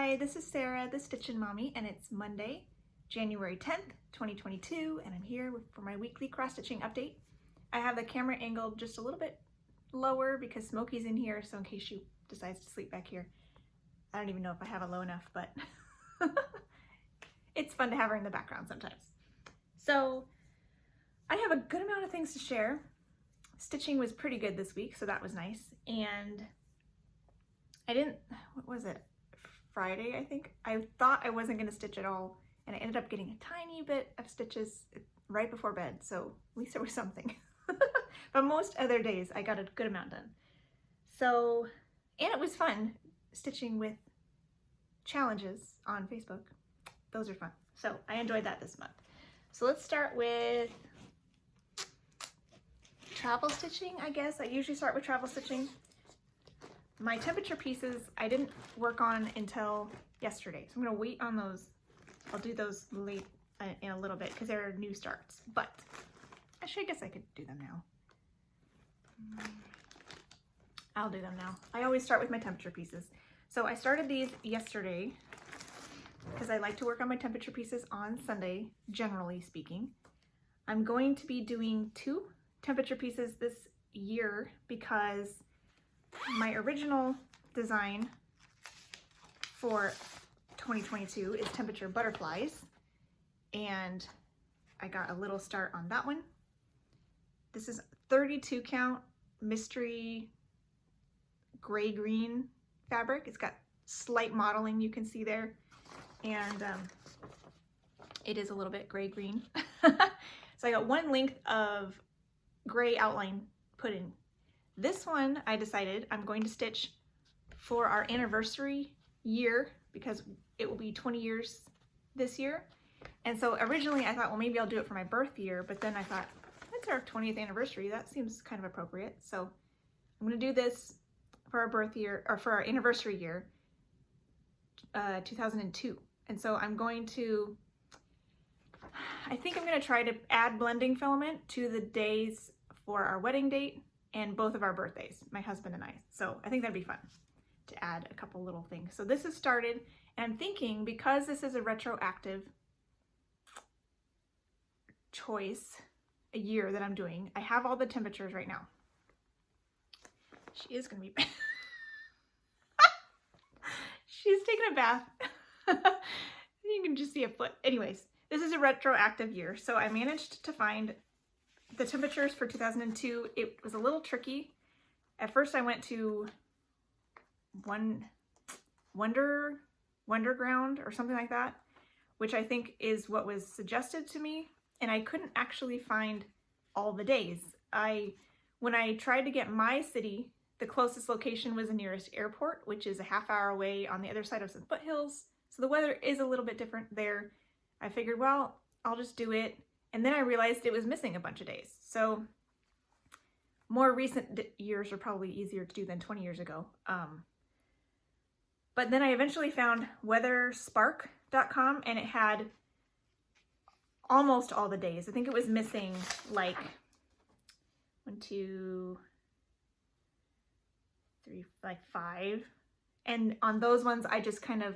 Hi, this is Sarah, the Stitchin Mommy, and it's Monday, January 10th, 2022, and I'm here for my weekly cross-stitching update. I have the camera angled just a little bit lower because Smokey's in here, so in case she decides to sleep back here. I don't even know if I have it low enough, but it's fun to have her in the background sometimes. So I have a good amount of things to share. Stitching was pretty good this week, so that was nice. And what was it? Friday, I think. I thought I wasn't going to stitch at all, and I ended up getting a tiny bit of stitches right before bed, so at least there was something. But most other days, I got a good amount done. So, and it was fun stitching with challenges on Facebook. Those are fun. So I enjoyed that this month. So let's start with travel stitching, I guess. I usually start with travel stitching. My temperature pieces I didn't work on until yesterday, so I'm going to wait on those. I'll do those late in a little bit because they're new starts, but actually I guess I could do them now. I'll do them now. I always start with my temperature pieces. So I started these yesterday because I like to work on my temperature pieces on Sunday, generally speaking. I'm going to be doing 2 temperature pieces this year because my original design for 2022 is temperature butterflies, and I got a little start on that one. This is 32 count mystery gray-green fabric. It's got slight modeling you can see there, and it is a little bit gray-green. So I got one length of gray outline put in. This one I decided I'm going to stitch for our anniversary year because it will be 20 years this year. And so originally I thought, well, maybe I'll do it for my birth year, but then I thought, it's our 20th anniversary. That seems kind of appropriate. So I'm going to do this for our birth year, or for our anniversary year, 2002. And so I'm going to, I think I'm going to try to add blending filament to the days for our wedding date and both of our birthdays, my husband and I. So I think that'd be fun to add a couple little things. So this has started, and I'm thinking because this is a retroactive choice, a year that I'm doing, I have all the temperatures right now. She is gonna be, she's taking a bath. You can just see a foot. Anyways, this is a retroactive year. So I managed to find the temperatures for 2002. It was a little tricky. At first I went to Wonderground or something like that, which I think is what was suggested to me, and I couldn't actually find all the days. When I tried to get my city, the closest location was the nearest airport, which is a half-hour away on the other side of some foothills. So the weather is a little bit different there. I figured, well, I'll just do it. And then I realized it was missing a bunch of days. So more recent years are probably easier to do than 20 years ago. But then I eventually found weatherspark.com, and it had almost all the days. I think it was missing like 1, 2, 3, like 5. And on those ones, I just kind of,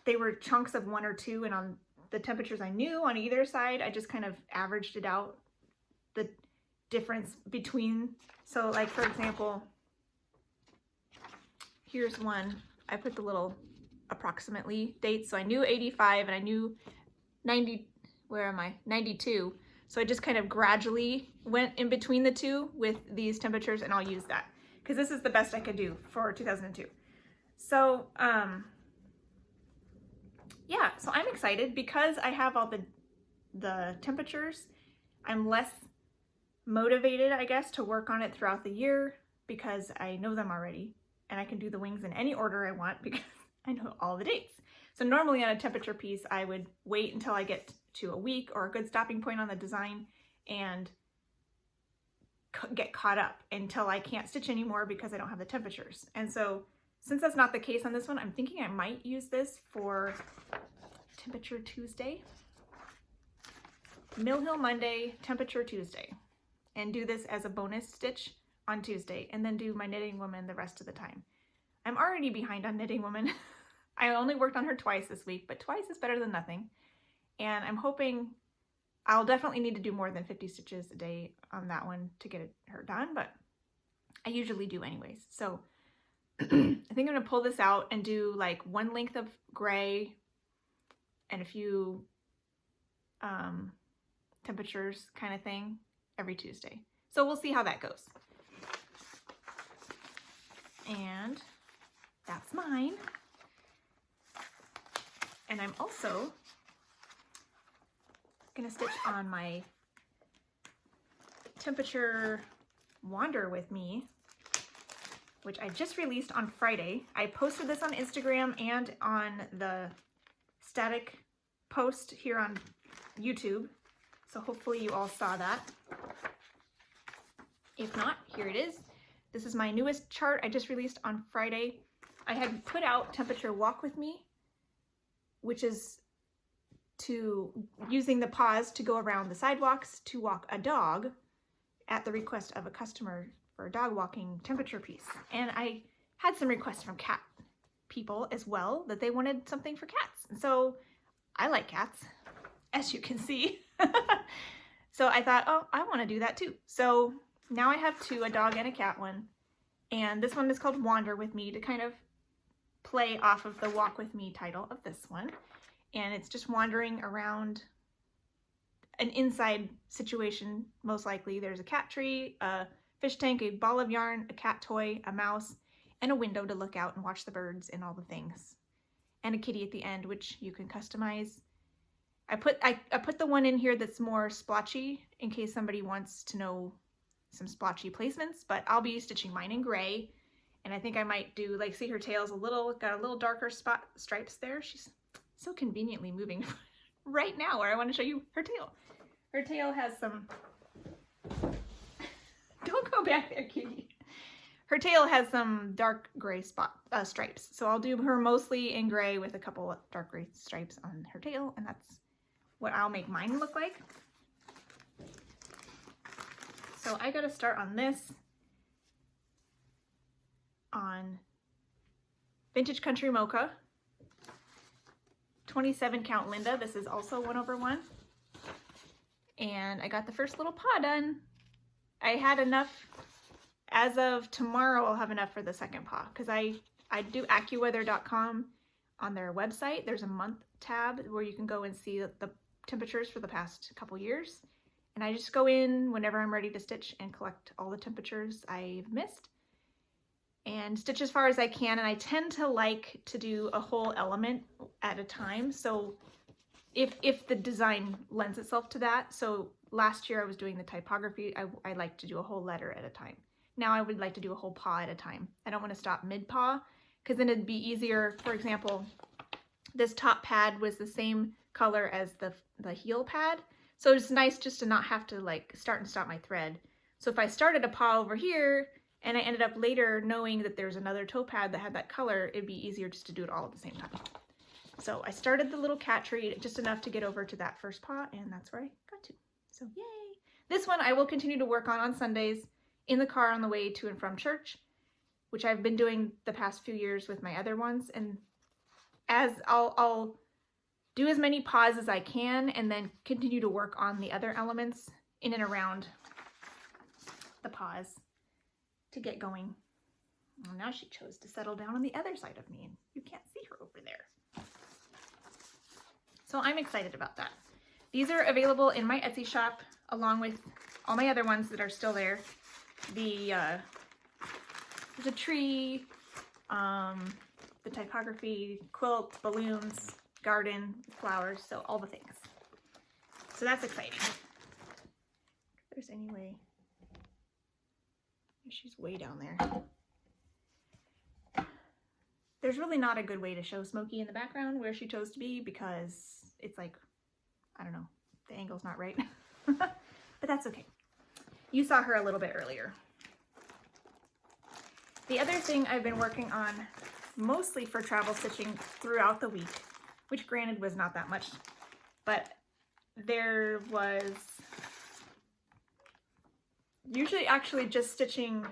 they were chunks of 1 or 2, and on the temperatures I knew on either side, I just kind of averaged it out, the difference between. So like, for example, here's one. I put the little approximately dates. So I knew 85 and I knew 90, where am I? 92. So I just kind of gradually went in between the two with these temperatures, and I'll use that because this is the best I could do for 2002. So, yeah, so I'm excited because I have all the temperatures. I'm less motivated, I guess, to work on it throughout the year because I know them already, and I can do the wings in any order I want because I know all the dates. So normally on a temperature piece, I would wait until I get to a week or a good stopping point on the design and get caught up until I can't stitch anymore because I don't have the temperatures. And so since that's not the case on this one, I'm thinking I might use this for Temperature Tuesday, Mill Hill Monday, Temperature Tuesday, and do this as a bonus stitch on Tuesday, and then do my Knitting Woman the rest of the time. I'm already behind on Knitting Woman I only worked on her twice this week, but twice is better than nothing. And I'm hoping I'll definitely need to do more than 50 stitches a day on that one to get her done, but I usually do anyways. So I think I'm gonna pull this out and do like one length of gray and a few temperatures kind of thing every Tuesday. So we'll see how that goes. And that's mine. And I'm also gonna stitch on my temperature Wander with Me, which I just released on Friday. I posted this on Instagram and on the static post here on YouTube. So hopefully you all saw that. If not, here it is. This is my newest chart I just released on Friday. I had put out Temperature Walk With Me, which is using the paws to go around the sidewalks to walk a dog at the request of a customer for a dog walking temperature piece. And I had some requests from cat people as well that they wanted something for cats. And so I like cats, as you can see. So I thought, oh, I want to do that too. So now I have two, a dog and a cat one. And this one is called Wander With Me to kind of play off of the Walk With Me title of this one. And it's just wandering around an inside situation, most likely. There's a cat tree, a fish tank, a ball of yarn, a cat toy, a mouse, and a window to look out and watch the birds and all the things. And a kitty at the end, which you can customize. I put the one in here that's more splotchy in case somebody wants to know some splotchy placements, but I'll be stitching mine in gray. And I think I might do, like, see her tail's got a little darker stripes there. She's so conveniently moving right now where I want to show you her tail. Her tail has some, don't go back there, kitty. Her tail has some dark gray stripes. So I'll do her mostly in gray with a couple dark gray stripes on her tail, and that's what I'll make mine look like. So I gotta start on this on Vintage Country Mocha, 27 count Linda. This is also 1/1. And I got the first little paw done. I had enough, as of tomorrow I'll have enough for the second paw, because I do AccuWeather.com on their website. There's a month tab where you can go and see the temperatures for the past couple years. And I just go in whenever I'm ready to stitch and collect all the temperatures I've missed and stitch as far as I can. And I tend to like to do a whole element at a time. So if the design lends itself to that. So last year I was doing the typography. I like to do a whole letter at a time. Now I would like to do a whole paw at a time. I don't want to stop mid-paw, because then it'd be easier. For example, this top pad was the same color as the heel pad. So it's nice just to not have to like start and stop my thread. So if I started a paw over here and I ended up later knowing that there's another toe pad that had that color, it'd be easier just to do it all at the same time. So I started the little cat tree just enough to get over to that first paw, and that's where I got to. So yay! This one I will continue to work on Sundays in the car on the way to and from church, which I've been doing the past few years with my other ones. And as I'll do as many paws as I can and then continue to work on the other elements in and around the paws to get going. Well, now she chose to settle down on the other side of me, and you can't see her over there. So I'm excited about that. These are available in my Etsy shop along with all my other ones that are still there. There's a tree, the typography, quilt, balloons, garden, flowers, so all the things. So that's exciting. If there's any way. She's way down there. There's really not a good way to show Smokey in the background where she chose to be, because it's like, I don't know, the angle's not right. But that's okay. You saw her a little bit earlier. The other thing I've been working on, mostly for travel stitching throughout the week, which granted was not that much, but there was usually actually just stitching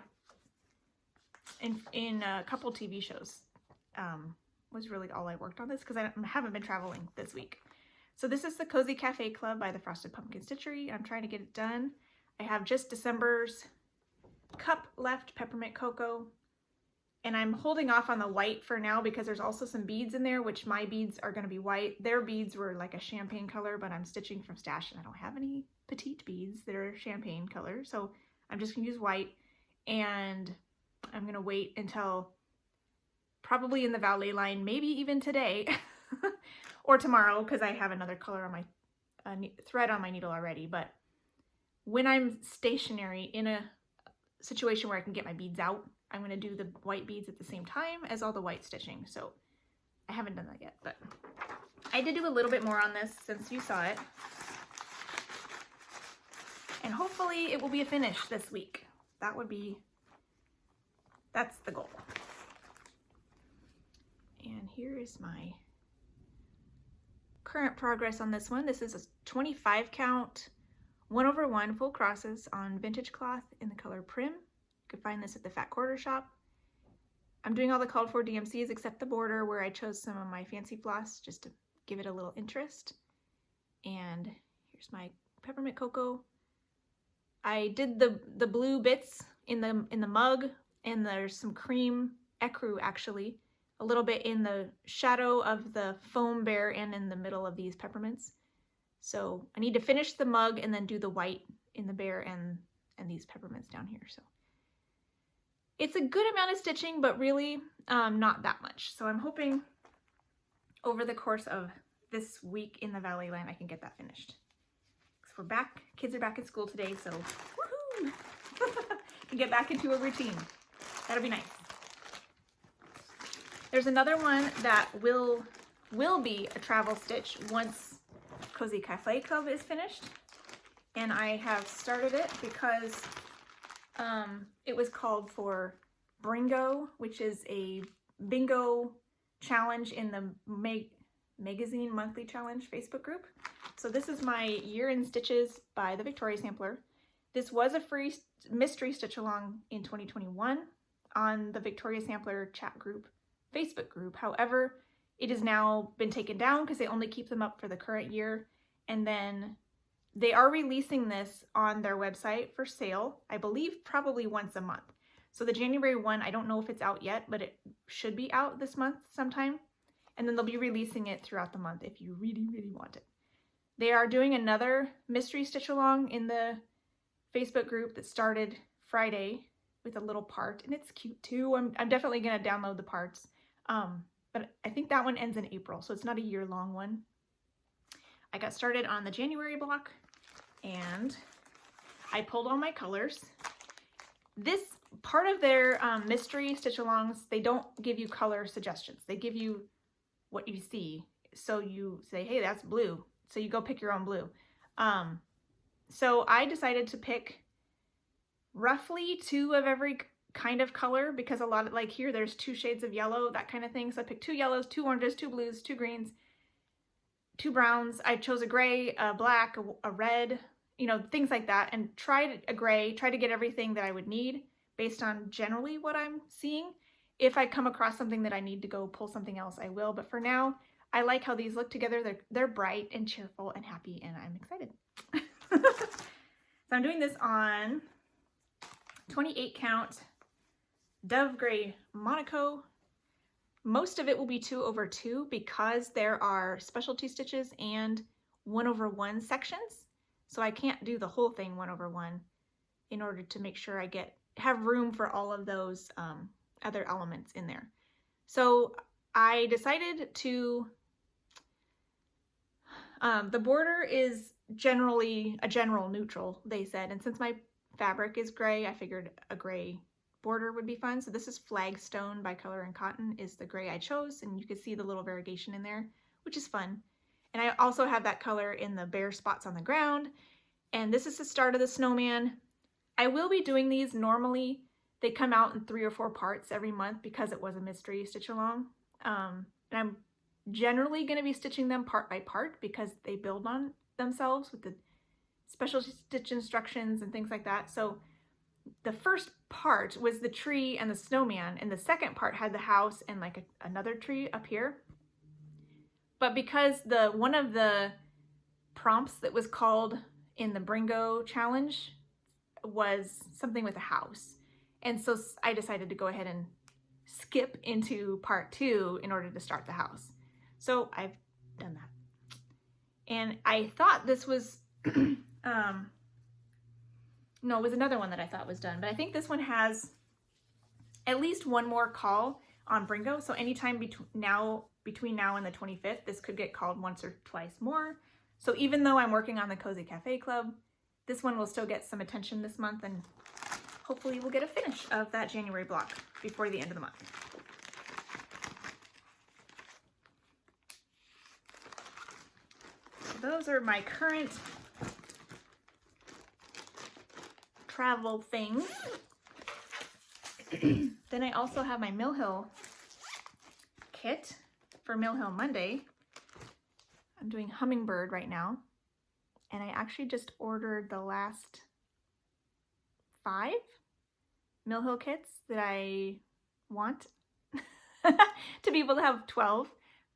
in a couple TV shows. was really all I worked on this because I haven't been traveling this week. So this is the Cozy Cafe Club by the Frosted Pumpkin Stitchery. I'm trying to get it done. I have just December's cup left, Peppermint Cocoa. And I'm holding off on the white for now because there's also some beads in there, which my beads are going to be white. Their beads were like a champagne color, but I'm stitching from stash and I don't have any petite beads that are champagne color. So I'm just going to use white, and I'm going to wait until probably in the Valet line, maybe even today or tomorrow, because I have another color on my thread on my needle already. But when I'm stationary in a situation where I can get my beads out, I'm going to do the white beads at the same time as all the white stitching. So I haven't done that yet, but I did do a little bit more on this since you saw it. And hopefully it will be a finish this week. That's the goal. And here is my current progress on this one. This is a 25 count 1/1 full crosses on vintage cloth in the color Prim. You can find this at the Fat Quarter Shop. I'm doing all the called for DMCs except the border, where I chose some of my fancy floss just to give it a little interest. And here's my Peppermint Cocoa. I did the blue bits in the mug, and there's some cream ecru actually, a little bit in the shadow of the foam bear and in the middle of these peppermints. So I need to finish the mug and then do the white in the bear and these peppermints down here. So it's a good amount of stitching, but really not that much. So I'm hoping over the course of this week in the Valet line, I can get that finished. So we're back, kids are back in school today, so woohoo! Can get back into a routine. That'll be nice. There's another one that will be a travel stitch once Cozy Cafe Club is finished. And I have started it because it was called for Bringo, which is a bingo challenge in the Magazine Monthly Challenge Facebook group. So this is my Year in Stitches by the Victoria Sampler. This was a free mystery stitch along in 2021 on the Victoria Sampler chat group, Facebook group. However, it has now been taken down because they only keep them up for the current year. And then they are releasing this on their website for sale, I believe probably once a month. So the January one, I don't know if it's out yet, but it should be out this month sometime. And then they'll be releasing it throughout the month if you really, really want it. They are doing another mystery stitch along in the Facebook group that started Friday with a little part, and it's cute too. I'm definitely going to download the parts. But I think that one ends in April, so it's not a year-long one. I got started on the January block, and I pulled all my colors. This part of their mystery stitch-alongs, they don't give you color suggestions. They give you what you see. So you say, hey, that's blue. So you go pick your own blue. So I decided to pick roughly 2 of every kind of color, because a lot of, like here, there's 2 shades of yellow, that kind of thing. So I picked 2 yellows, 2 oranges, 2 blues, 2 greens, 2 browns. I chose a gray, a black, a red, you know, things like that, and tried a gray, tried to get everything that I would need based on generally what I'm seeing. If I come across something that I need to go pull something else, I will. But for now, I like how these look together. They're bright and cheerful and happy, and I'm excited. So I'm doing this on 28 count Dove Gray Monaco. Most of it will be 2/2 because there are specialty stitches and 1/1 sections. So I can't do the whole thing 1/1 in order to make sure I have room for all of those other elements in there. So I decided to, the border is generally a general neutral, they said, and since my fabric is gray, I figured a gray border would be fun. So this is Flagstone by Color and Cotton is the gray I chose, and you can see the little variegation in there, which is fun. And I also have that color in the bare spots on the ground, and this is the start of the Snowman. I will be doing these normally. They come out in 3 or 4 parts every month because it was a mystery stitch along. And I'm generally going to be stitching them part by part because they build on themselves with the special stitch instructions and things like that. So the first part was the tree and the snowman, and the second part had the house and like another tree up here. But because one of the prompts that was called in the Bringo challenge was something with a house, and so I decided to go ahead and skip into part 2 in order to start the house. So I've done that. And I thought this was, no, it was another one that I thought was done, but I think this one has at least one more call on Bringo. So anytime between now and the 25th, this could get called once or twice more. So even though I'm working on the Cozy Cafe Club, this one will still get some attention this month, and hopefully we'll get a finish of that January block before the end of the month. So those are my current travel things. Then I also have my Mill Hill kit for Mill Hill Monday. I'm doing Hummingbird right now, and I actually just ordered the last 5 Mill Hill kits that I want to be able to have 12,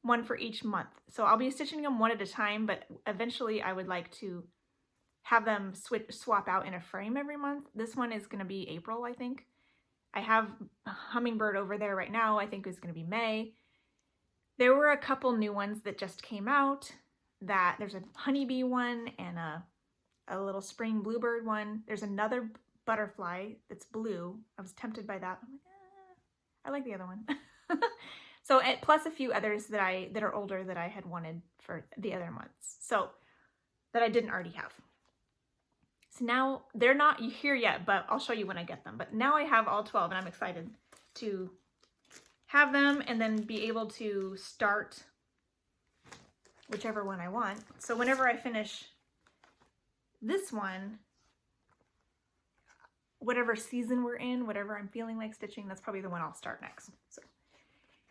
one for each month. So I'll be stitching them one at a time, but eventually I would like to have them swap out in a frame every month. This one is going to be April, I think. I have Hummingbird over there right now. I think it's going to be May. There were a couple new ones that just came out. There's a honeybee one and a little spring bluebird one. There's another butterfly that's blue. I was tempted by that. I'm like, I like the other one. So plus a few others that are older that I had wanted for the other months. So that I didn't already have. So now they're not here yet, but I'll show you when I get them. But now I have all 12, and I'm excited to have them and then be able to start whichever one I want. So whenever I finish this one, whatever season we're in, whatever I'm feeling like stitching, that's probably the one I'll start next. So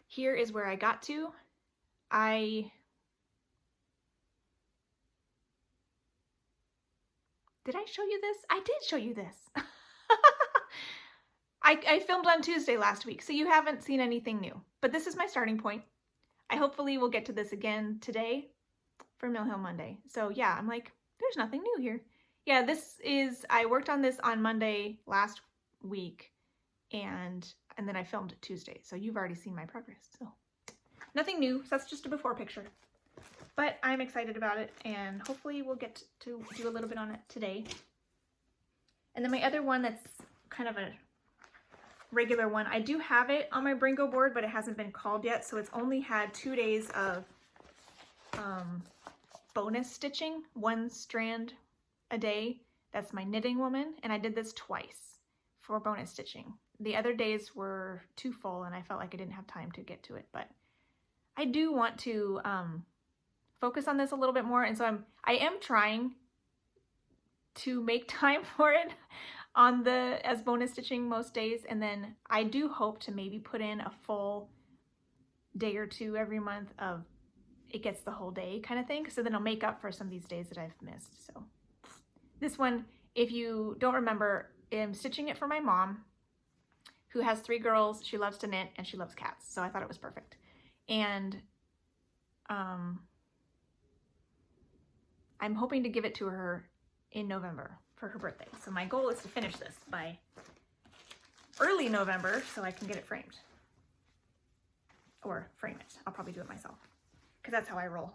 here is where I got to. Did I show you this? I did show you this. I filmed on Tuesday last week, so you haven't seen anything new. But this is my starting point. I hopefully will get to this again today for Mill Hill Monday. So yeah, I'm like, there's nothing new here. Yeah, I worked on this on Monday last week, and then I filmed it Tuesday. So you've already seen my progress. So nothing new. So that's just a before picture. But I'm excited about it, and hopefully we'll get to do a little bit on it today. And then my other one that's kind of a regular one, I do have it on my Bringo board, but it hasn't been called yet, so it's only had 2 days of bonus stitching, 1 strand a day. That's my knitting woman, and I did this twice for bonus stitching. The other days were too full, and I felt like I didn't have time to get to it, but I do want to focus on this a little bit more, and so I am trying to make time for it as bonus stitching most days, and then I do hope to maybe put in a full day or 2 every month of it gets the whole day kind of thing, so then I'll make up for some of these days that I've missed. So this one, if you don't remember, I'm stitching it for my mom, who has 3 girls. She loves to knit and she loves cats, so I thought it was perfect. And I'm hoping to give it to her in November for her birthday. So my goal is to finish this by early November so I can get it framed. Or frame it. I'll probably do it myself, because that's how I roll.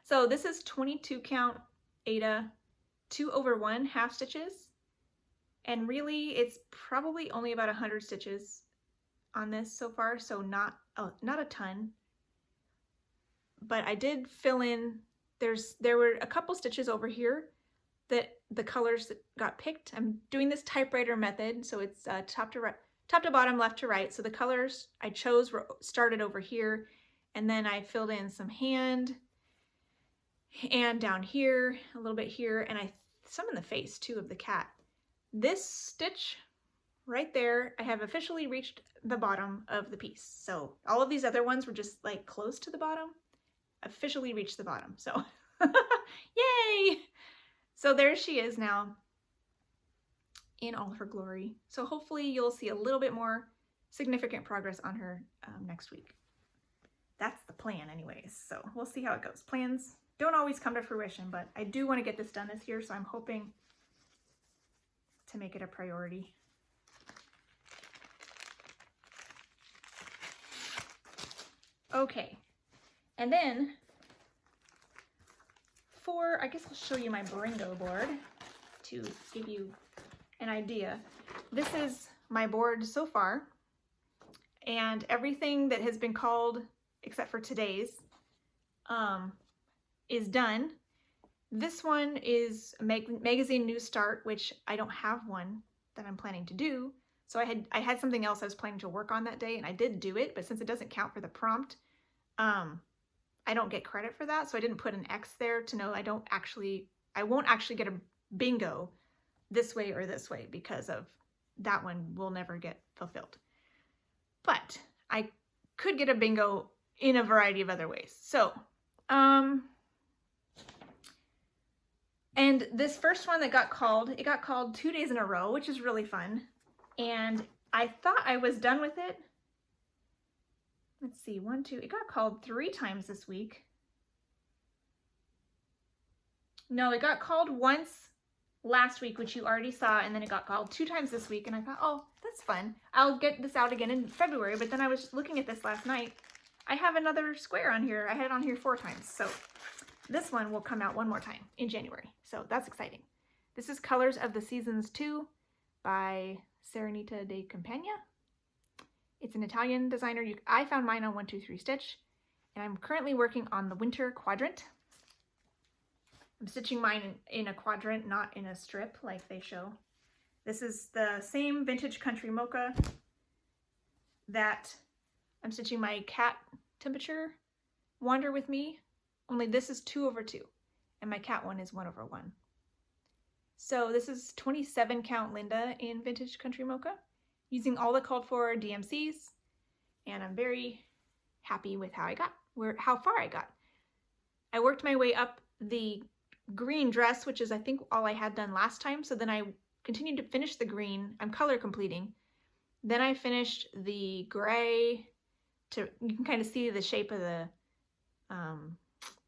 So this is 22 count Aida 2/1 half stitches. And really it's probably only about 100 stitches on this so far, so not a ton. But I did fill in, there were a couple stitches over here that the colors that got picked. I'm doing this typewriter method, so it's top to bottom, left to right. So the colors I chose started over here, and then I filled in some hand and down here, a little bit here, and some in the face too of the cat. This stitch right there, I have officially reached the bottom of the piece. So all of these other ones were just like close to the bottom. Officially reached the bottom, so yay! So there she is now. in all her glory. So hopefully you'll see a little bit more significant progress on her next week. That's the plan anyways, so we'll see how it goes. Plans don't always come to fruition, but I do want to get this done this year, so I'm hoping to make it a priority. Okay, and then I guess I'll show you my Bringo board to give you an idea. This is my board so far, and everything that has been called, except for today's, is done. This one is magazine new start, which I don't have one that I'm planning to do. So I had something else I was planning to work on that day, and I did do it, but since it doesn't count for the prompt, I don't get credit for that. So I didn't put an X there to know I won't actually get a bingo this way or this way, because of that one will never get fulfilled. But I could get a bingo in a variety of other ways. So, and this first one that got called, it got called 2 days in a row, which is really fun. And I thought I was done with it. Let's see, 1, 2, it got called 3 times this week. No, it got called once last week, which you already saw, and then it got called 2 times this week, and I thought, oh, that's fun. I'll get this out again in February, but then I was looking at this last night. I have another square on here. I had it on here 4 times, so this one will come out one more time in January, so that's exciting. This is Colors of the Seasons 2 by Serenita de Campagna. It's an Italian designer. I found mine on 123 Stitch, and I'm currently working on the winter quadrant. I'm stitching mine in a quadrant, not in a strip like they show. This is the same Vintage Country Mocha that I'm stitching my cat temperature Wander With Me, only this is 2/2, and my cat one is 1/1. So this is 27 count Linda in Vintage Country Mocha, using all the called for DMCs, and I'm very happy with how far I got. I worked my way up the green dress, which is I think all I had done last time, so then I continued to finish the green. I'm color completing. Then I finished the gray. You can kind of see the shape of the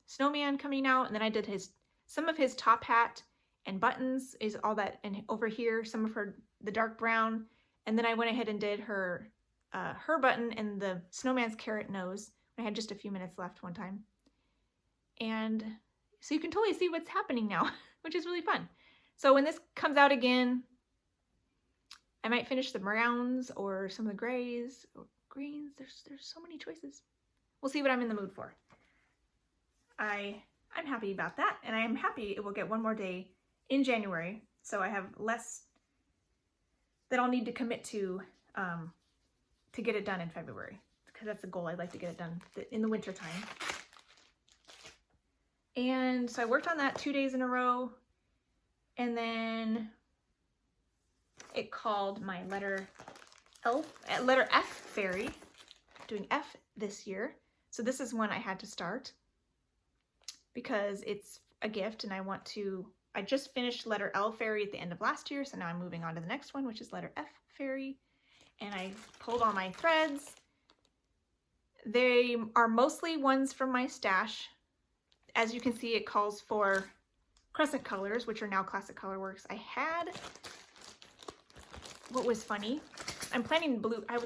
snowman coming out, and then I did some of his top hat and buttons is all that, and over here some of the dark brown, and then I went ahead and did her button and the snowman's carrot nose. I had just a few minutes left one time, and so you can totally see what's happening now, which is really fun. So when this comes out again, I might finish the browns or some of the grays or greens. There's so many choices. We'll see what I'm in the mood for. I'm happy about that, and I'm happy it will get one more day in January, so I have less that I'll need to commit to get it done in February, because that's the goal. I'd like to get it done in the winter time. And so I worked on that 2 days in a row, and then it called my letter F fairy, doing F this year. So this is one I had to start because it's a gift, and I just finished letter L fairy at the end of last year, so now I'm moving on to the next one, which is letter F fairy, and I pulled all my threads. They are mostly ones from my stash. As you can see, it calls for crescent colors, which are now Classic Colorworks. What was funny, I was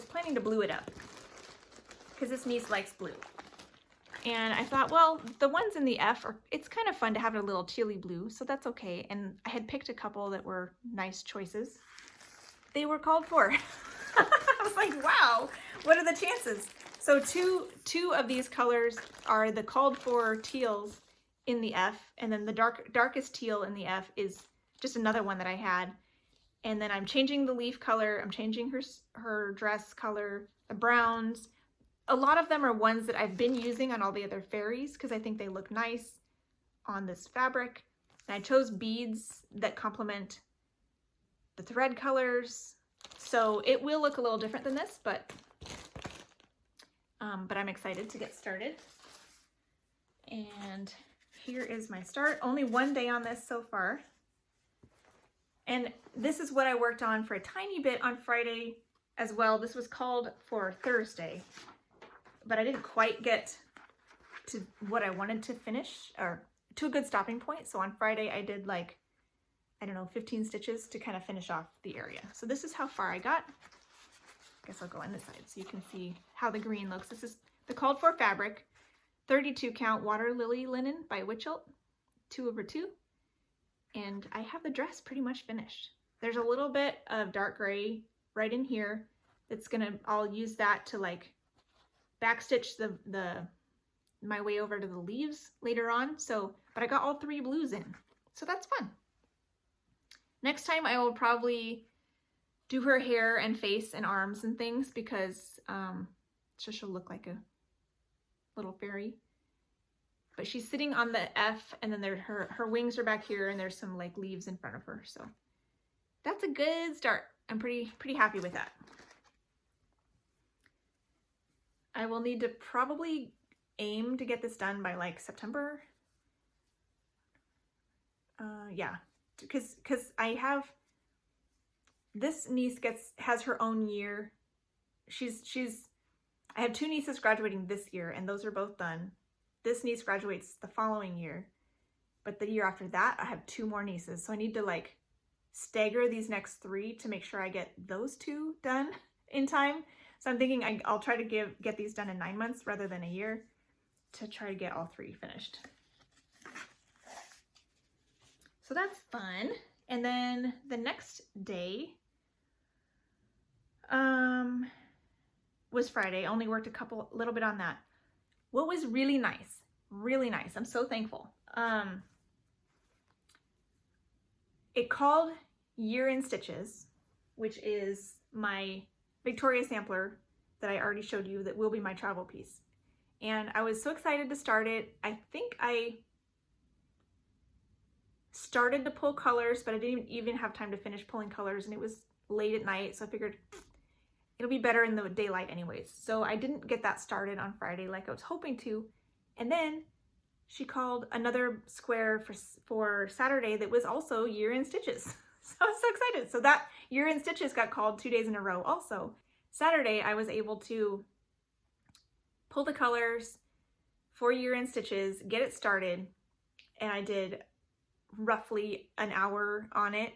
planning to blue it up because this niece likes blue. And I thought, well, the ones in the F it's kind of fun to have a little tealy blue, so that's okay. And I had picked a couple that were nice choices. They were called for. I was like, wow, what are the chances? So two of these colors are the called for teals in the F, and then the darkest teal in the F is just another one that I had. And then I'm changing the leaf color, I'm changing her dress color, the browns. A lot of them are ones that I've been using on all the other fairies because I think they look nice on this fabric. And I chose beads that complement the thread colors. So it will look a little different than this, but I'm excited to get started. And here is my start. Only 1 day on this so far. And this is what I worked on for a tiny bit on Friday as well. This was called for Thursday, but I didn't quite get to what I wanted to finish, or to a good stopping point. So on Friday I did like, I don't know, 15 stitches to kind of finish off the area. So this is how far I got. I guess I'll go on this side so you can see how the green looks. This is the called for fabric, 32 count water lily linen by Witchelt, 2/2. And I have the dress pretty much finished. There's a little bit of dark gray right in here. I'll use that to like backstitch my way over to the leaves later on. So, but I got all 3 blues in, so that's fun. Next time I will probably do her hair and face and arms and things, because so she'll look like a little fairy. But she's sitting on the F, and then her wings are back here, and there's some like leaves in front of her. So that's a good start. I'm pretty happy with that. I will need to probably aim to get this done by like September. Yeah, because I have this niece has her own year. I have 2 nieces graduating this year, and those are both done. This niece graduates the following year, but the year after that I have 2 more nieces, so I need to like stagger these next 3 to make sure I get those 2 done in time. So I'm thinking I'll try to get these done in 9 months rather than a year, to try to get all 3 finished. So that's fun. And then the next day was Friday. Only worked a little bit on that. What was really nice, I'm so thankful. It called Year in Stitches, which is my Victoria sampler that I already showed you that will be my travel piece. And I was so excited to start it. I think I started to pull colors, but I didn't even have time to finish pulling colors, and it was late at night, so I figured it'll be better in the daylight anyways. So I didn't get that started on Friday like I was hoping to. And then she called another square for Saturday that was also Year in Stitches. So I was so excited. So that Year in Stitches got called 2 days in a row also. Saturday I was able to pull the colors for Year in Stitches, get it started, and I did roughly an hour on it.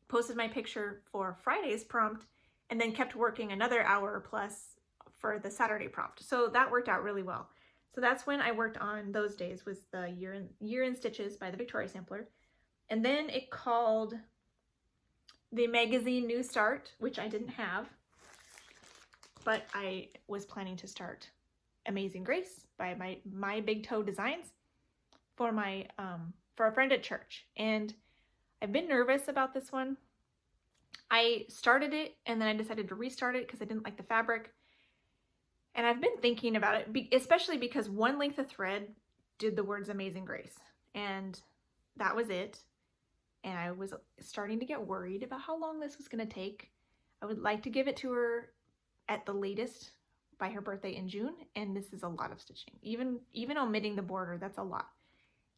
Posted my picture for Friday's prompt, and then kept working another hour plus for the Saturday prompt. So that worked out really well. So that's when I worked on those days, was the Year in Stitches by the Victoria Sampler. And then it called the magazine New Start, which I didn't have, but I was planning to start Amazing Grace by my Big Toe Designs for a friend at church. And I've been nervous about this one. I started it and then I decided to restart it because I didn't like the fabric. And I've been thinking about it, especially because one length of thread did the words Amazing Grace, and that was it. And I was starting to get worried about how long this was going to take. I would like to give it to her at the latest by her birthday in June, and this is a lot of stitching. Even omitting the border, that's a lot.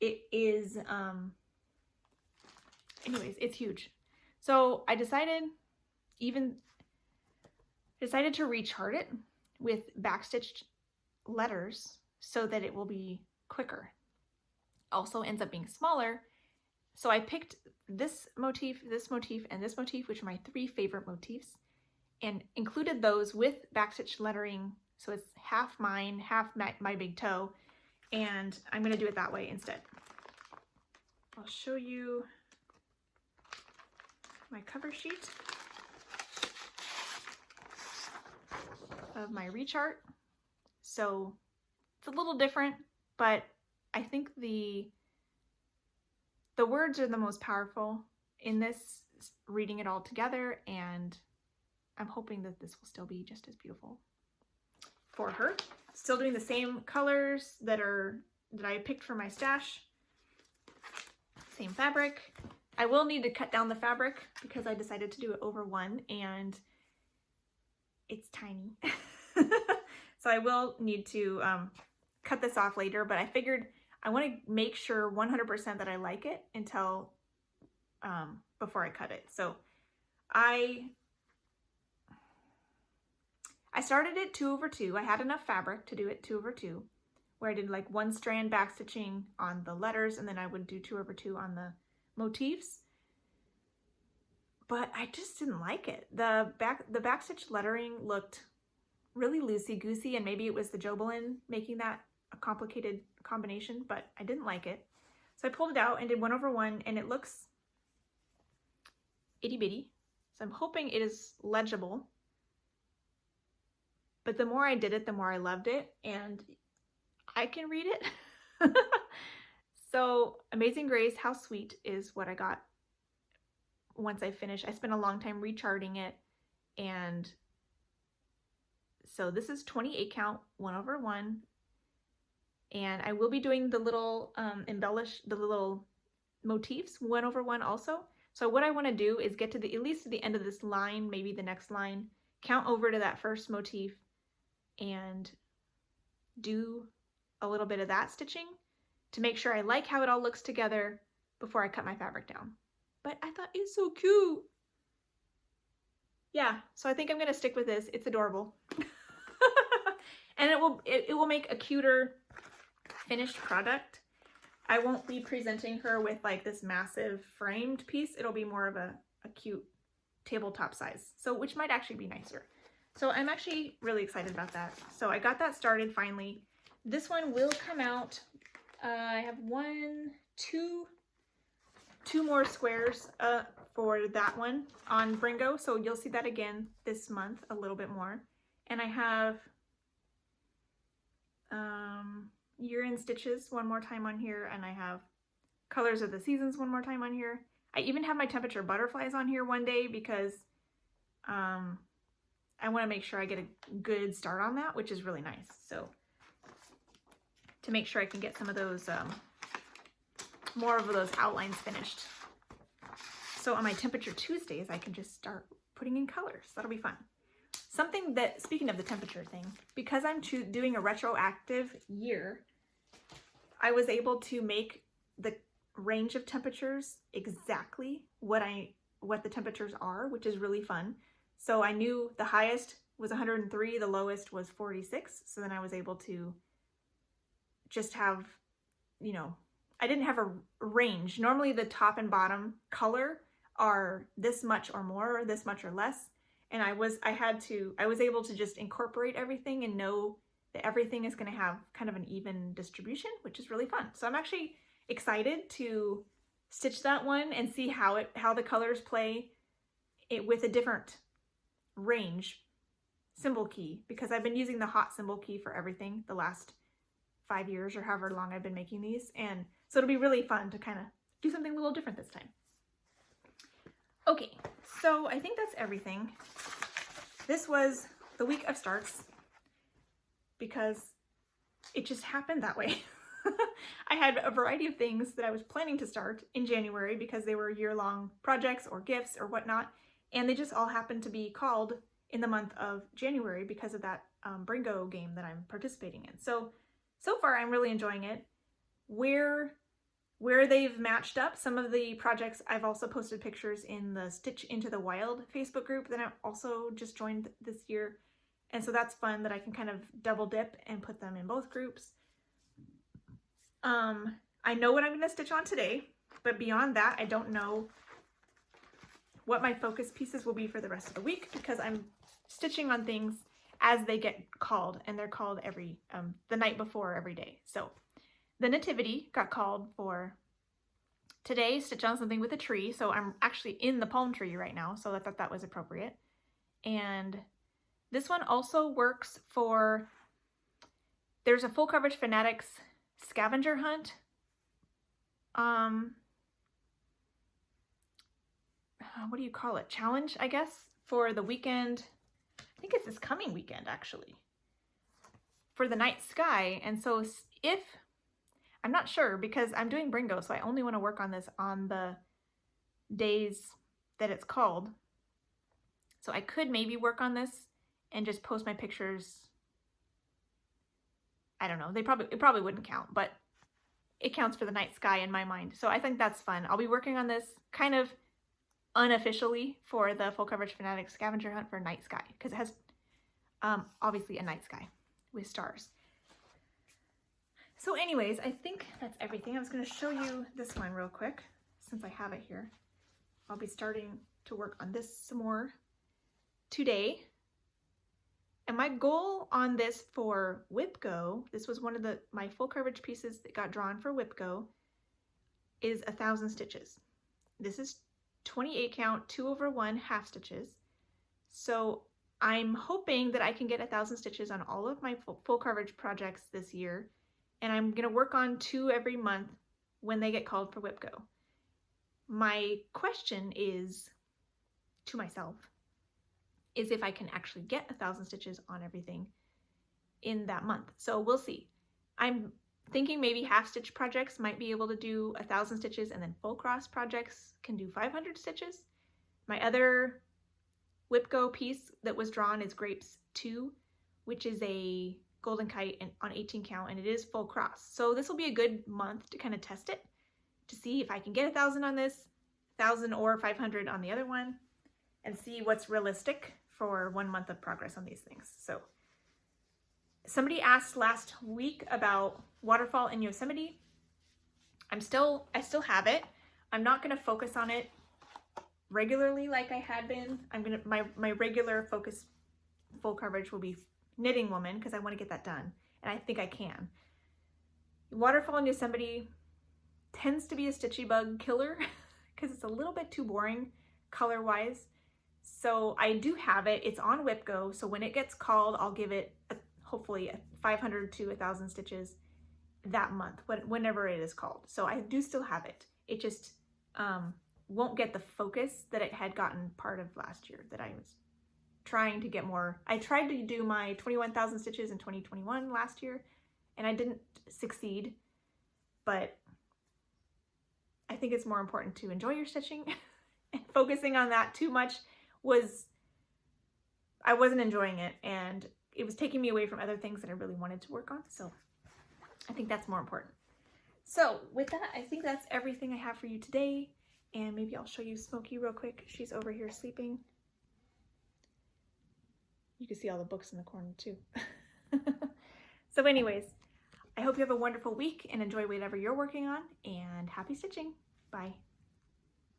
It is, anyways, it's huge. So I decided to rechart it with backstitched letters so that it will be quicker. Also ends up being smaller. So I picked this motif, and this motif, which are my 3 favorite motifs, and included those with backstitched lettering. So it's half mine, half my Big Toe, and I'm going to do it that way instead. I'll show you my cover sheet of my rechart. So it's a little different, but I think the words are the most powerful in this, reading it all together, and I'm hoping that this will still be just as beautiful for her. Still doing the same colors that I picked for my stash. Same fabric. I will need to cut down the fabric because I decided to do it over 1 and it's tiny. So I will need to cut this off later, but I figured I want to make sure 100% that I like it until before I cut it. So I started it 2/2. I had enough fabric to do it 2/2, where I did like 1 strand backstitching on the letters, and then I would do 2/2 on the motifs. But I just didn't like it. The backstitch lettering looked really loosey-goosey, and maybe it was the Jobelan making that a complicated combination, but I didn't like it. So I pulled it out and did 1/1, and it looks itty-bitty. So I'm hoping it is legible. But the more I did it, the more I loved it, and I can read it. So Amazing Grace, How Sweet is what I got once I finished. I spent a long time recharting it, and so this is 28 count, 1/1, and I will be doing the little the little motifs 1/1 also. So what I want to do is get to at least to the end of this line, maybe the next line, count over to that first motif, and do a little bit of that stitching to make sure I like how it all looks together before I cut my fabric down. But I thought it's so cute. Yeah, so I think I'm gonna stick with this. It's adorable. And it will make a cuter finished product. I won't be presenting her with like this massive framed piece. It'll be more of a cute tabletop size, so which might actually be nicer. So I'm actually really excited about that. So I got that started finally. This one will come out. I have two more squares for that one on Bringo, so you'll see that again this month a little bit more. And I have Year in Stitches one more time on here, and I have Colors of the Seasons one more time on here. I even have my temperature butterflies on here one day because I want to make sure I get a good start on that, which is really nice. So to make sure I can get some of those, more of those outlines finished. So on my Temperature Tuesdays, I can just start putting in colors. That'll be fun. Something that, speaking of the temperature thing, because I'm doing a retroactive year, I was able to make the range of temperatures exactly what the temperatures are, which is really fun. So I knew the highest was 103, the lowest was 46. So then I was able to just have, you know, I didn't have a range. Normally the top and bottom color are this much or more, or this much or less. And I was able to just incorporate everything and know that everything is going to have kind of an even distribution, which is really fun. So I'm actually excited to stitch that one and see how the colors play it with a different range symbol key, because I've been using the hot symbol key for everything the last 5 years or however long I've been making these, and so it'll be really fun to kind of do something a little different this time. Okay, so I think that's everything. This was the week of starts because it just happened that way. I had a variety of things that I was planning to start in January because they were year-long projects or gifts or whatnot, and they just all happened to be called in the month of January because of that Bringo game that I'm participating in. So far I'm really enjoying it. Where they've matched up, some of the projects, I've also posted pictures in the Stitch Into the Wild Facebook group that I've also just joined this year. And so that's fun that I can kind of double dip and put them in both groups. I know what I'm going to stitch on today, but beyond that, I don't know what my focus pieces will be for the rest of the week because I'm stitching on things as they get called, and they're called every the night before every day. So the Nativity got called for today, stitch on something with a tree. So I'm actually in the palm tree right now, so I thought that was appropriate. And this one also works for, there's a Full Coverage Fanatics scavenger hunt. What do you call it? Challenge, I guess, for the weekend. I think it's this coming weekend, actually, for the night sky. And so if, I'm not sure because I'm doing Bringo, so I only want to work on this on the days that it's called. So I could maybe work on this and just post my pictures. I don't know. It probably wouldn't count, but it counts for the night sky in my mind. So I think that's fun. I'll be working on this kind of unofficially for the Full Coverage Fanatic scavenger hunt for night sky, because it has obviously a night sky with stars. So anyways, I think that's everything. I was going to show you this one real quick since I have it here. I'll be starting to work on this some more today. And my goal on this for WIPGO, this was one of my full coverage pieces that got drawn for WIPGO, is 1,000 stitches. This is 28 count, 2/1 half stitches. So I'm hoping that I can get 1,000 stitches on all of my full coverage projects this year. And I'm gonna work on 2 every month when they get called for WIPGO. My question is, to myself, is if I can actually get 1,000 stitches on everything in that month. So we'll see. I'm thinking maybe half stitch projects might be able to do 1,000 stitches, and then full cross projects can do 500 stitches. My other WIPGO piece that was drawn is Grapes 2, which is a golden kite on 18 count, and it is full cross. So this will be a good month to kind of test it, to see if I can get 1,000 on this, 1,000 or 500 on the other one, and see what's realistic for 1 month of progress on these things. So somebody asked last week about Waterfall in Yosemite. I still have it. I'm not going to focus on it regularly like I had been. My regular focus full coverage will be Knitting Woman, because I want to get that done, and I think I can. Waterfall in Yosemite tends to be a stitchy bug killer because it's a little bit too boring color wise. So I do have it. It's on WIPGO, so when it gets called, I'll give it hopefully 500 to 1,000 stitches that month, whenever it is called. So I do still have it. It just won't get the focus that it had gotten part of last year, that I was trying to get more. I tried to do my 21,000 stitches in 2021 last year, and I didn't succeed, but I think it's more important to enjoy your stitching, and focusing on that too much I wasn't enjoying it, and it was taking me away from other things that I really wanted to work on. So I think that's more important. So with that, I think that's everything I have for you today. And maybe I'll show you Smokey real quick. She's over here sleeping. You can see all the books in the corner too. So anyways, I hope you have a wonderful week and enjoy whatever you're working on, and happy stitching. Bye.